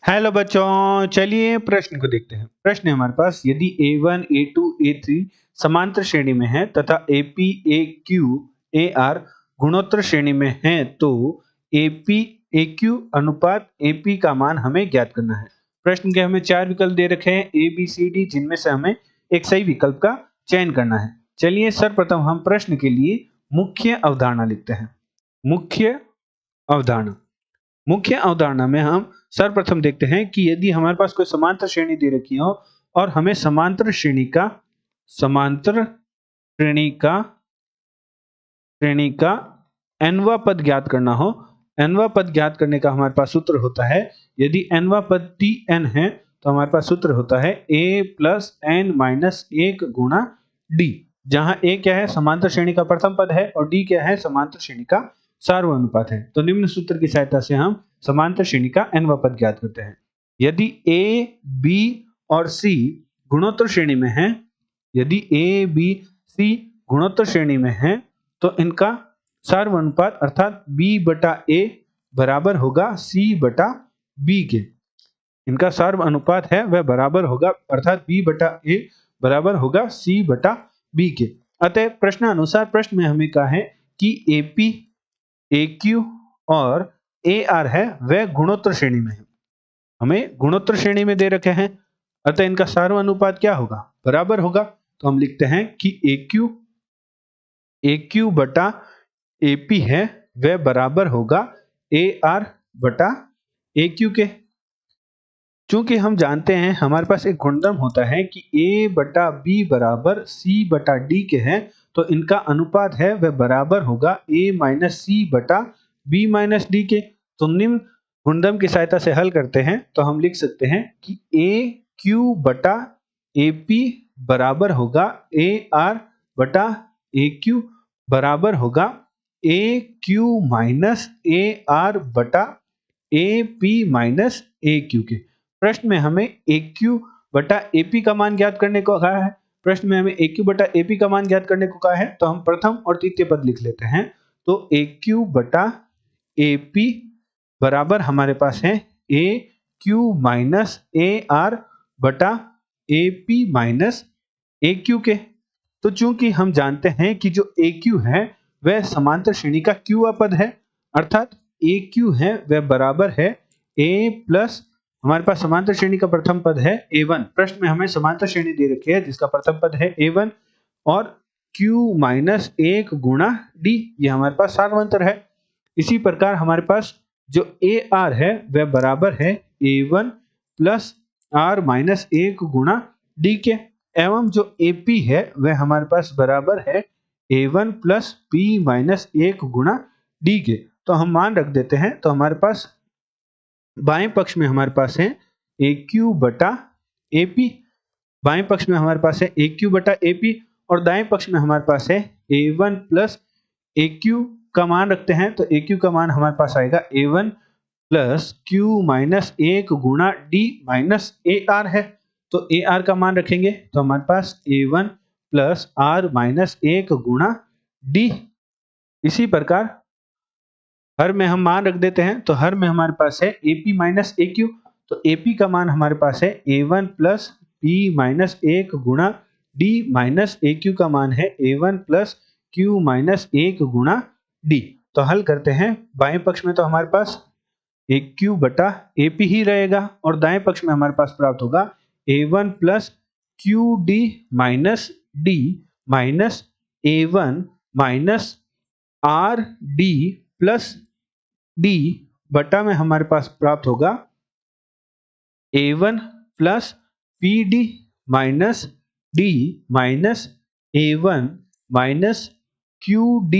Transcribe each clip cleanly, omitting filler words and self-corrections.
Hello बच्चों, चलिए प्रश्न को देखते हैं। प्रश्न है हमारे पास, यदि A1, A2, A3 समांतर श्रेणी में है तथा AP, AQ, AR गुणोत्तर श्रेणी में है तो AP, AQ अनुपात AP का मान हमें ज्ञात करना है। प्रश्न के हमें चार विकल्प दे रखे हैं A, B, C, D, जिनमें से हमें एक सही विकल्प का चयन करना है। चलिए सर्वप्रथम हम प्रश्न के लिए मुख्य अवधारणा लिखते हैं। मुख्य अवधारणा मुख्य अवधारणा में हम सर्वप्रथम देखते हैं कि यदि हमारे पास कोई समांतर श्रेणी दे रखी हो और हमें समांतर श्रेणी का nवा पद ज्ञात करना हो। nवा पद ज्ञात करने का हमारे पास सूत्र होता है, यदि nवा पद Tn है तो हमारे पास सूत्र होता है a प्लस n माइनस 1 गुणा d, जहां a क्या है, समांतर श्रेणी का प्रथम पद है और d क्या है, समांतर श्रेणी का सार्वनुपात है। तो निम्न सूत्र की सहायता से हम समांतर श्रेणी का nवा पद ज्ञात करते हैं। यदि a, b और c गुणोत्तर श्रेणी में है, यदि a, b, c गुणोत्तर श्रेणी में है तो इनका सार्वनुपात अर्थात b बटा a बराबर होगा c बटा b के। इनका सार्वनुपात है वह बराबर होगा अर्थात b बटा a बराबर होगा c बटा b के। अतः प्रश्नानुसार प्रश्न में हमें कहा है कि AP, AQ और AR है वह गुणोत्तर श्रेणी में है। हमें गुणोत्तर श्रेणी में दे रखे हैं, अतः इनका सार्वनुपात क्या होगा, बराबर होगा। तो हम लिखते हैं कि AQ बटा AP है वह बराबर होगा AR बटा AQ के। चूंकि हम जानते हैं हमारे पास एक गुणधर्म होता है कि A बटा B बराबर C बटा D के हैं, तो इनका अनुपात है वह बराबर होगा A माइनस C बटा B माइनस D के। तो निम्न गुणधर्म की सहायता से हल करते हैं तो हम लिख सकते हैं कि AQ बटा AP बराबर होगा AR बटा AQ बराबर होगा AQ माइनस AR बटा AP माइनस AQ के। प्रश्न में हमें AQ बटा AP का मान ज्ञात करने को कहा है। प्रश्न में हमें AQ बटा AP का मान ज्ञात करने को कहा है, तो हम प्रथम और तृतीय पद लिख लेते हैं। तो AQ बटा AP बराबर हमारे पास है AQ माइनस AR बटा AP माइनस AQ के। तो चूंकि हम जानते हैं कि जो AQ है वह समांतर श्रेणी का Qवा पद है, अर्थात AQ है वह बराबर है A प्लस हमारे पास समांतर श्रेणी का प्रथम पद है A1। प्रश्न में हमें समांतर श्रेणी दे रखी है जिसका प्रथम पद है A1 और Q माइनस 1 गुणा D, ये हमारे पास सार्वंतर है। इसी प्रकार हमारे पास जो AR है वह बराबर है A1 प्लस R माइनस 1 गुणा D के, एवं जो AP है वह हमारे पास बराबर है A1 प्लस P माइनस 1 गुणा D के। तो हम मान रख देते हैं, तो हमारे पास बाएं पक्ष में हमारे पास है AQ बटा AP, बाएं पक्ष में हमारे पास है AQ बटा AP और दाएं पक्ष में हमारे पास है A1 प्लस AQ का मान रखते हैं, तो AQ का मान हमारे पास आएगा A1 प्लस Q माइनस 1 गुणा D माइनस AR है। तो AR का मान रखेंगे तो हमारे पास A1 प्लस R माइनस 1 गुणा D। इसी प्रकार हर में हम मान रख देते हैं, तो हर में हमारे पास है AP माइनस AQ, तो AP का मान हमारे पास है A1 प्लस P माइनस 1 गुणा D माइनस AQ का मान है A1 प्लस Q माइनस 1 गुणा D। तो हल करते हैं, बाएं पक्ष में तो हमारे पास AQ बटा AP ही रहेगा और दाएं पक्ष में हमारे पास प्राप्त होगा A1 plus QD minus D minus A1 minus RD plus D बटा में हमारे पास प्राप्त होगा A1 plus PD minus D minus A1 minus QD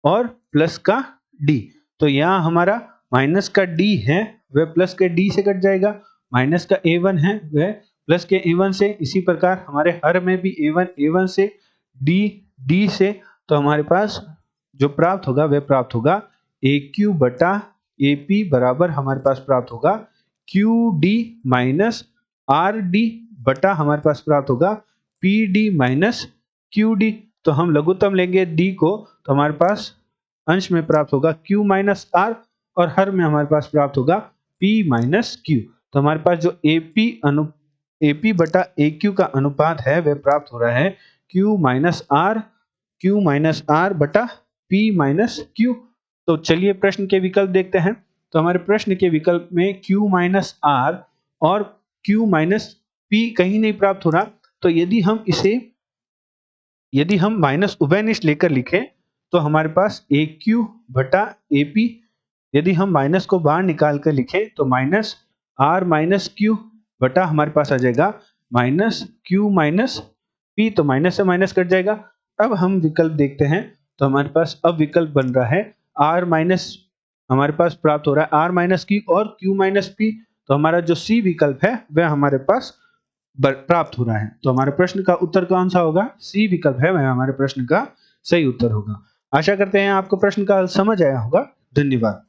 और प्लस का D। तो यहाँ हमारा माइनस का D है वह प्लस के D से कट जाएगा, माइनस का A1 है वह प्लस के A1 से। इसी प्रकार हमारे हर में भी A1 से, D से, तो हमारे पास जो प्राप्त होगा वह प्राप्त होगा AQ बटा AP बराबर हमारे पास प्राप्त होगा QD माइनस RD बटा हमारे पास प्राप्त होगा PD माइनस QD। तो हम लघुत्तम लेंगे D को, तो हमारे पास अंश में प्राप्त होगा Q माइनस R और हर में हमारे पास प्राप्त होगा P माइनस Q। तो हमारे पास जो AP बटा AQ का अनुपात है वह प्राप्त हो रहा है Q माइनस R बटा P माइनस Q। तो चलिए प्रश्न के विकल्प देखते हैं। तो हमारे प्रश्न के विकल्प में Q माइनस R और Q माइनस P कहीं नहीं प्राप्त हो रहा। तो यदि हम माइनस उभयनिष्ठ लेकर लिखें तो हमारे पास AQ बटा AP, यदि हम माइनस को बाहर निकाल कर लिखें तो माइनस R माइनस Q बटा हमारे पास आ जाएगा माइनस Q माइनस P। तो माइनस से माइनस कट जाएगा। अब हम विकल्प देखते हैं तो हमारे पास अब विकल्प बन रहा है R माइनस, हमारे पास प्राप्त हो रहा है R माइनस Q और Q माइनस P। तो हमारा जो C विकल्प है वह हमारे पास प्राप्त हो रहा है। तो हमारे प्रश्न का उत्तर कौन सा होगा? सी विकल्प है वह हमारे प्रश्न का सही उत्तर होगा। आशा करते हैं आपको प्रश्न का समझ आया होगा। धन्यवाद।